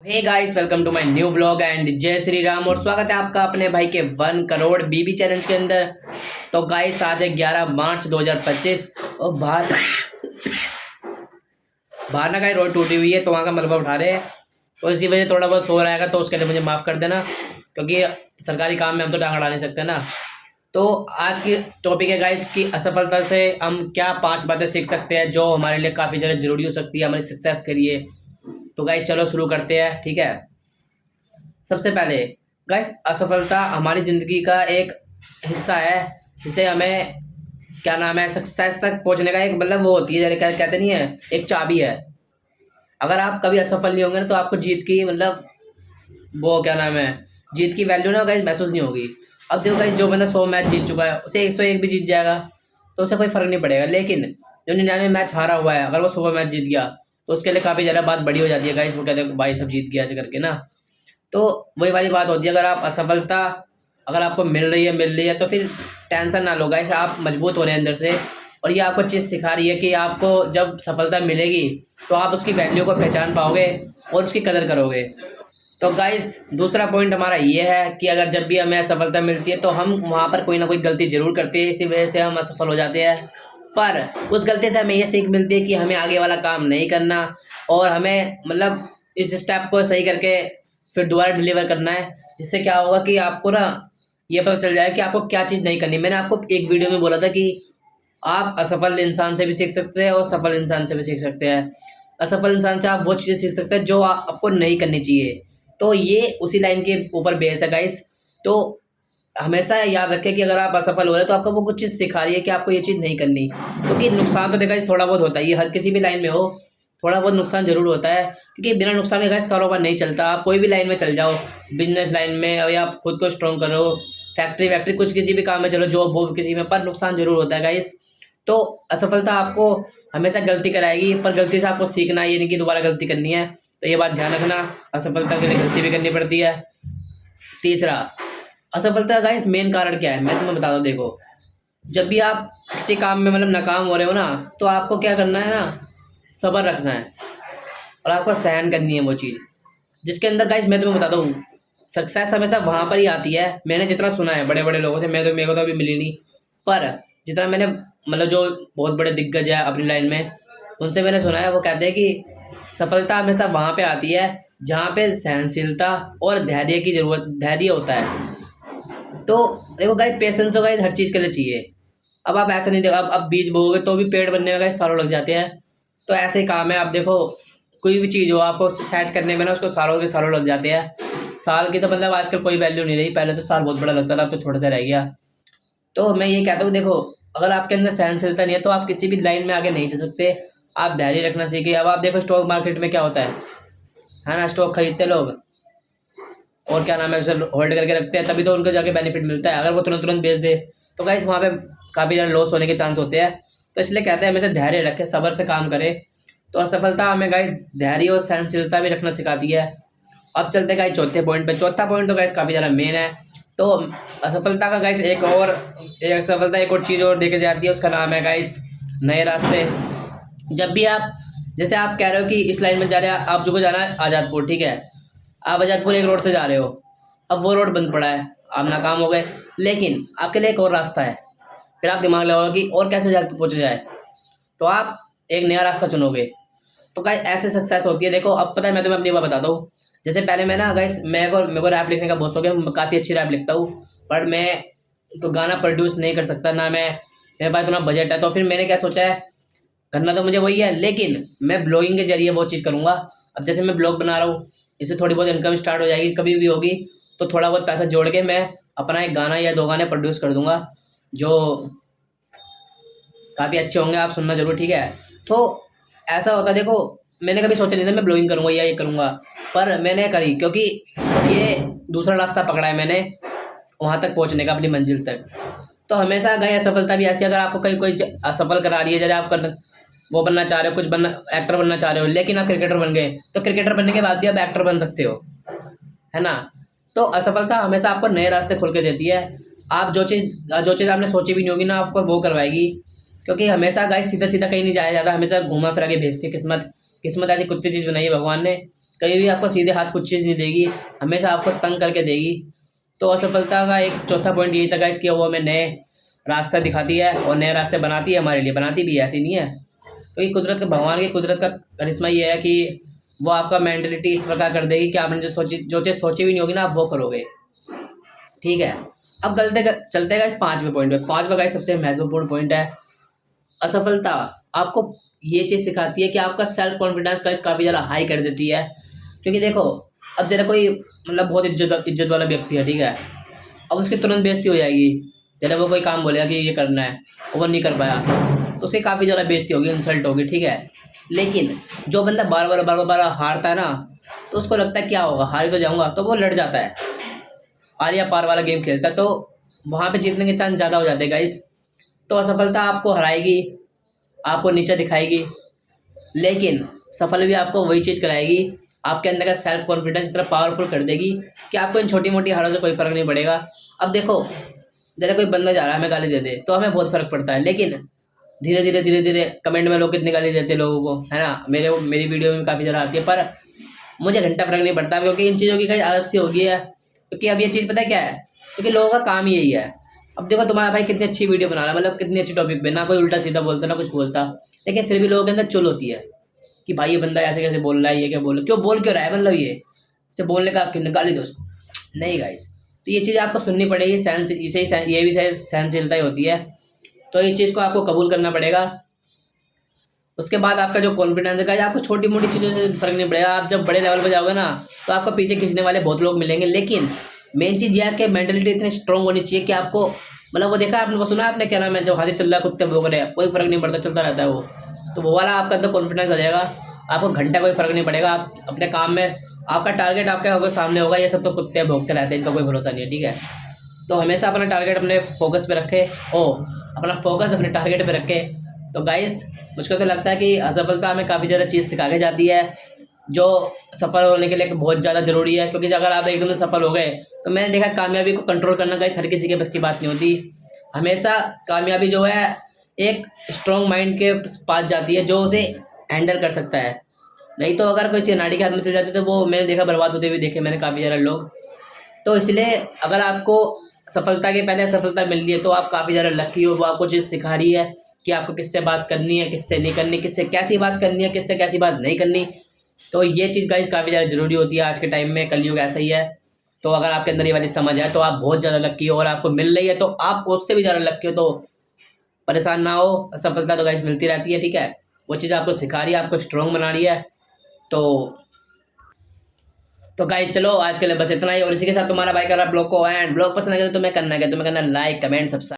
Hey guys, welcome to my new blog and जय श्री राम। और स्वागत है आपका अपने भाई के 1 करोड़ बीबी चैलेंज के अंदर। तो गाइस, आज है 11 मार्च 2025 और बाहर ना गाइस रोड टूटी हुई है, तो वहाँ का मलबा उठा रहे हैं। तो इसी वजह थोड़ा बहुत शोर आएगा, तो उसके लिए मुझे माफ़ कर देना, क्योंकि सरकारी काम में हम तो टांग अड़ा नहीं सकते ना। तो आज की टॉपिक है गाइस कि असफलता से हम क्या 5 बातें सीख सकते हैं जो हमारे लिए काफ़ी ज़्यादा ज़रूरी हो सकती है हमारी सक्सेस के लिए। तो गाइस चलो शुरू करते हैं, ठीक है। सबसे पहले गाइस, असफलता हमारी ज़िंदगी का एक हिस्सा है, जिसे हमें क्या नाम है सक्सेस तक पहुंचने का एक मतलब वो होती है, जैसे कहते नहीं है, एक चाबी है। अगर आप कभी असफल नहीं होंगे ना, तो आपको जीत की मतलब वो क्या नाम है जीत की वैल्यू ना गाइस महसूस नहीं होगी। अब देखो गाइस, जो बंदा 100 मैच जीत चुका है उसे 101 भी जीत जाएगा, तो उसे कोई फर्क नहीं पड़ेगा। लेकिन जो 99 मैच हारा हुआ है, अगर वो 100 मैच जीत गया, तो उसके लिए काफ़ी ज़्यादा बात बड़ी हो जाती है गाइस। वो कहते हैं भाई सब जीत गया ऐसे करके ना। तो वही वाली बात होती है, अगर आप असफलता अगर आपको मिल रही है तो फिर टेंशन ना लो गाइस, आप मजबूत हो रहे हैं अंदर से। और ये आपको चीज़ सिखा रही है कि आपको जब सफलता मिलेगी तो आप उसकी वैल्यू को पहचान पाओगे और उसकी कदर करोगे। तो गाइस, दूसरा पॉइंट हमारा ये है कि अगर जब भी हमें असफलता मिलती है तो हम वहाँ पर कोई ना कोई गलती जरूर करते हैं, इसी वजह से हम असफल हो जाते हैं। पर उस गलती से हमें ये सीख मिलती है कि हमें आगे वाला काम नहीं करना, और हमें मतलब इस स्टेप को सही करके फिर दोबारा डिलीवर करना है। जिससे क्या होगा कि आपको ना ये पता चल जाए कि आपको क्या चीज़ नहीं करनी। मैंने आपको एक वीडियो में बोला था कि आप असफल इंसान से भी सीख सकते हैं और सफल इंसान से भी सीख सकते हैं। असफल इंसान से आप वो चीज़ें सीख सकते हैं जो आपको नहीं करनी चाहिए। तो ये उसी लाइन के ऊपर बेस है गाइस। तो हमेशा याद रखें कि अगर आप असफल हो रहे हैं तो आपको वो कुछ चीज़ सिखा रही है कि आपको ये चीज़ नहीं करनी, क्योंकि नुकसान तो देखा इस थोड़ा बहुत होता है, ये हर किसी भी लाइन में हो थोड़ा बहुत नुकसान जरूर होता है, क्योंकि बिना नुकसान के गाइस कारोबार नहीं चलता। आप कोई भी लाइन में चल जाओ, बिजनेस लाइन में, या आप खुद को स्ट्रॉन्ग करो, फैक्ट्री वैक्ट्री कुछ किसी भी काम में चलो, जॉब वॉब किसी में, पर नुकसान जरूर होता है गाइस। तो असफलता आपको हमेशा गलती कराएगी, पर गलती से आपको सीखना है, ये नहीं कि दोबारा गलती करनी है। तो ये बात ध्यान रखना, असफलता के लिए गलती भी करनी पड़ती है। तीसरा, असफलता का मेन कारण क्या है मैं तुम्हें बता दूं। देखो, जब भी आप किसी काम में मतलब नाकाम हो रहे हो ना, तो आपको क्या करना है ना, सब्र रखना है और आपको सहन करनी है वो चीज़ जिसके अंदर गाइस मैं तुम्हें बताता हूँ। सक्सेस हमेशा वहाँ पर ही आती है। मैंने जितना सुना है बड़े बड़े लोगों से, मैं तो मेरे को तो अभी मिली नहीं, पर जितना मैंने मतलब जो बहुत बड़े दिग्गज है अपनी लाइन में, उनसे मैंने सुना है, वो कहते हैं कि सफलता हमेशा वहाँ पे आती है जहाँ पे सहनशीलता और धैर्य की जरूरत धैर्य होता है। तो देखो गाइस, पेशेंस तो गाइस हर चीज़ के लिए चाहिए। अब आप ऐसा नहीं देखो, अब बीज बोओगे तो भी पेड़ बनने में गाइस सालों लग जाते हैं। तो ऐसे ही काम है। आप देखो, कोई भी चीज़ हो आपको सेट करने में ना, उसको सालों के सालों लग जाते हैं। साल की तो मतलब आजकल कोई वैल्यू नहीं रही, पहले तो साल बहुत बड़ा लगता था, अब तो थोड़ा सा रह गया। तो मैं ये कहता हूँ, देखो, अगर आपके अंदर सहनशीलता नहीं है तो आप किसी भी लाइन में आगे नहीं चल सकते। आप धैर्य रखना सीखिए। अब आप देखो स्टॉक मार्केट में क्या होता है ना, स्टॉक खरीदते लोग और क्या नाम है उसे होल्ड करके रखते हैं, तभी तो उनको जाके बेनिफिट मिलता है। अगर वो तुरंत तुरंत बेच दे तो गाइस वहाँ पे काफ़ी ज़्यादा लॉस होने के चांस होते हैं। तो इसलिए कहते हैं हमेशा धैर्य रखें, सब्र से काम करें। तो असफलता हमें गाइस धैर्य और सहनशीलता भी रखना सिखाती है। अब चलते गाइस चौथे पॉइंट पे। चौथा पॉइंट तो गाइस काफ़ी ज़्यादा मेन है। तो असफलता का गाइस एक सफलता एक और चीज़ और देखे जाती है, उसका नाम है गाइस नए रास्ते। जब भी आप जैसे आप कह रहे हो कि इस लाइन में जा रहे हैं, आप जो को जाना है आज़ादपुर, ठीक है। आप आज़ादपुर एक रोड से जा रहे हो, अब वो रोड बंद पड़ा है, आप नाकाम हो गए, लेकिन आपके लिए एक और रास्ता है। फिर आप दिमाग लगाओगे कि और कैसे पहुँचा जाए, तो आप एक नया रास्ता चुनोगे। तो गाइस ऐसे सक्सेस होती है। देखो, अब पता है मैं तुम्हें अपनी बात बताता हूँ। जैसे पहले मैं ना गाइस, मेरे को रैप लिखने का बहुत शौक है, मैं काफ़ी अच्छी रैप लिखता हूँ, पर मैं तो गाना प्रोड्यूस नहीं कर सकता ना, मेरे पास इतना बजट है। तो फिर मैंने क्या सोचा है, करना तो मुझे वही है, लेकिन मैं ब्लॉगिंग के जरिए वो चीज़ करूँगा। अब जैसे मैं ब्लॉग बना रहा हूँ, इससे थोड़ी बहुत इनकम स्टार्ट हो जाएगी, कभी भी होगी, तो थोड़ा बहुत पैसा जोड़ के मैं अपना एक गाना या 2 गाने प्रोड्यूस कर दूंगा, जो काफ़ी अच्छे होंगे। आप सुनना जरूर, ठीक है। तो ऐसा होता है, देखो, मैंने कभी सोचा नहीं था मैं ब्लॉगिंग करूँगा या ये करूँगा, पर मैंने करी, क्योंकि ये दूसरा रास्ता पकड़ा है मैंने वहाँ तक पहुँचने का, अपनी मंजिल तक। तो हमेशा गए असफलता भी ऐसी, अगर आपको कहीं कोई असफल करा रही है, जैसे आप वो बनना चाह रहे हो, कुछ बनना एक्टर बनना चाह रहे हो, लेकिन आप क्रिकेटर बन गए, तो क्रिकेटर बनने के बाद भी आप एक्टर बन सकते हो, है ना। तो असफलता हमेशा आपको नए रास्ते खोल के देती है। आप जो चीज़ आपने सोची भी नहीं होगी ना, आपको वो करवाएगी। क्योंकि हमेशा गाइस सीधा सीधा कहीं नहीं जाया जाता, हमेशा घुमा फिरा के भेजती है किस्मत। किस्मत ऐसी कुत्ती चीज़ बनाई है भगवान ने कभी भी आपको सीधे हाथ कुछ चीज़ नहीं देगी, हमेशा आपको तंग करके देगी। तो असफलता का एक चौथा पॉइंट यही था गाइस कि वो हमें नए रास्ता दिखाती है और नए रास्ते बनाती है हमारे लिए, बनाती भी है, ऐसी नहीं है। क्योंकि कुदरत का, भगवान की कुदरत का करिश्मा ये है कि वो आपका मेंटलिटी इस प्रकार कर देगी कि आपने जो चीज़ सोची भी नहीं होगी ना, आप वो करोगे। ठीक है, अब चलते गए पाँचवें पॉइंट पे। पाँचवा गाइस सबसे महत्वपूर्ण पॉइंट है, असफलता आपको ये चीज़ सिखाती है कि आपका सेल्फ कॉन्फिडेंस गाइस काफ़ी ज़्यादा हाई कर देती है। क्योंकि देखो, अब जरा कोई मतलब बहुत इज्जत वाला व्यक्ति है, ठीक है, अब उसकी तुरंत बेइज्जती हो जाएगी। जैसे वो कोई काम बोलेगा कि ये करना है और वो नहीं कर पाया, तो उसकी काफ़ी ज़्यादा बेइज्जती होगी, इंसल्ट होगी, ठीक है। लेकिन जो बंदा बार बार हारता है ना, तो उसको लगता है क्या होगा, हार ही तो जाऊँगा, तो वो लड़ जाता है, आर या पार वाला गेम खेलता है, तो वहाँ पे जीतने के चांस ज़्यादा हो जाते हैं गाइस। तो असफलता आपको हराएगी, आपको नीचे दिखाएगी, लेकिन सफल भी आपको वही चीज़ कराएगी, आपके अंदर का सेल्फ कॉन्फिडेंस इतना पावरफुल कर देगी कि आपको इन छोटी मोटी हारों से कोई फ़र्क नहीं पड़ेगा। अब देखो, जैसे कोई बंदा जा रहा है, हमें गाली दे दे तो हमें बहुत फ़र्क पड़ता है, लेकिन धीरे धीरे कमेंट में लोग कितनी गाली देते हैं लोगों को, है ना। मेरी वीडियो में काफ़ी ज़्यादा आती है, पर मुझे घंटा फ़र्क नहीं पड़ता, क्योंकि इन चीज़ों की कहीं आदत सी हो गई है। क्योंकि अब ये चीज़ पता है क्या है, क्योंकि लोगों का काम ही यही है। अब देखो, तुम्हारा भाई कितनी अच्छी वीडियो बना रहा है, मतलब कितनी अच्छी टॉपिक पे, ना कोई उल्टा सीधा बोलता ना कुछ बोलता, लेकिन फिर भी लोगों के अंदर चुल होती है कि भाई ये बंदा ऐसे कैसे बोल रहा है, ये क्या बोल रहा है, क्यों बोल क्यों रहा है, मतलब ये से बोलने का क्यों, निकाली दो उसको। नहीं गाइस, तो ये चीज़ आपको सुननी पड़ेगी, सहन इसे ही ये भी सहनशीलता ही होती है। तो ये चीज़ को आपको कबूल करना पड़ेगा। उसके बाद आपका जो कॉन्फिडेंस है गाइस, आपको छोटी मोटी चीज़ों से फर्क नहीं पड़ेगा। आप जब बड़े लेवल पर जाओगे ना, तो आपको पीछे खींचने वाले बहुत लोग मिलेंगे, लेकिन मेन चीज़ ये है कि मेंटलिटी इतनी स्ट्रांग होनी चाहिए कि आपको, मतलब वो देखा आपने, वो सुना आपने, क्या नाम है, जब हाथी चल रहा है कुत्ते भौंक रहे हैं, कोई फर्क नहीं पड़ता, चलता रहता है वो। तो वो वाला आपका अंदर कॉन्फिडेंस आ जाएगा, आपको घंटा कोई फर्क नहीं पड़ेगा, आप अपने काम में, आपका टारगेट आपके होगा, सामने होगा, ये सब तो कुत्ते भौंकते रहते हैं, इनका कोई भरोसा नहीं है, ठीक है। तो हमेशा अपना टारगेट अपने फोकस पे रखे, ओ अपना फोकस अपने टारगेट पे रखे। तो गाइस, मुझको तो लगता है कि असफलता हमें काफ़ी ज़्यादा चीज़ सिखा के जाती है, जो सफल होने के लिए बहुत ज़्यादा ज़रूरी है। क्योंकि अगर आप एकदम से सफल हो गए, तो मैंने देखा कामयाबी को कंट्रोल करना गाइस हर किसी के बस की बात नहीं होती। हमेशा कामयाबी जो है एक स्ट्रॉन्ग माइंड के पास जाती है, जो उसे हैंडल कर सकता है। नहीं तो अगर कोई नाड़ी के हाथ में चल जाती है, तो वो मैंने देखा बर्बाद होते हुए देखे मैंने काफ़ी ज़्यादा लोग। तो इसलिए अगर आपको सफलता के पहले सफलता मिल रही है, तो आप काफ़ी ज़्यादा लकी हो। वो आपको चीज़ सिखा रही है कि आपको किससे बात करनी है, किससे नहीं करनी, किससे कैसी बात करनी है, किससे कैसी बात नहीं करनी। तो ये चीज़ गाइस काफ़ी ज़्यादा ज़रूरी होती है आज के टाइम में, कलयुग ऐसा ही है। तो अगर आपके अंदर ये वाली समझ है, तो आप बहुत ज़्यादा लकी हो, और आपको मिल रही है तो आप उससे भी ज़्यादा लकी हो। तो परेशान ना हो, सफलता तो गाइस मिलती रहती है, ठीक है। वो चीज़ आपको सिखा रही है, आपको स्ट्रॉन्ग बना रही है। तो गाइस चलो, आज के लिए बस इतना ही, और इसी के साथ तुम्हारा भाई कर रहा ब्लॉग को एंड। ब्लॉग पसंद आएगा तो तुम्हें करना है क्या, तुम्हें करना लाइक, कमेंट, सब्सक्राइब।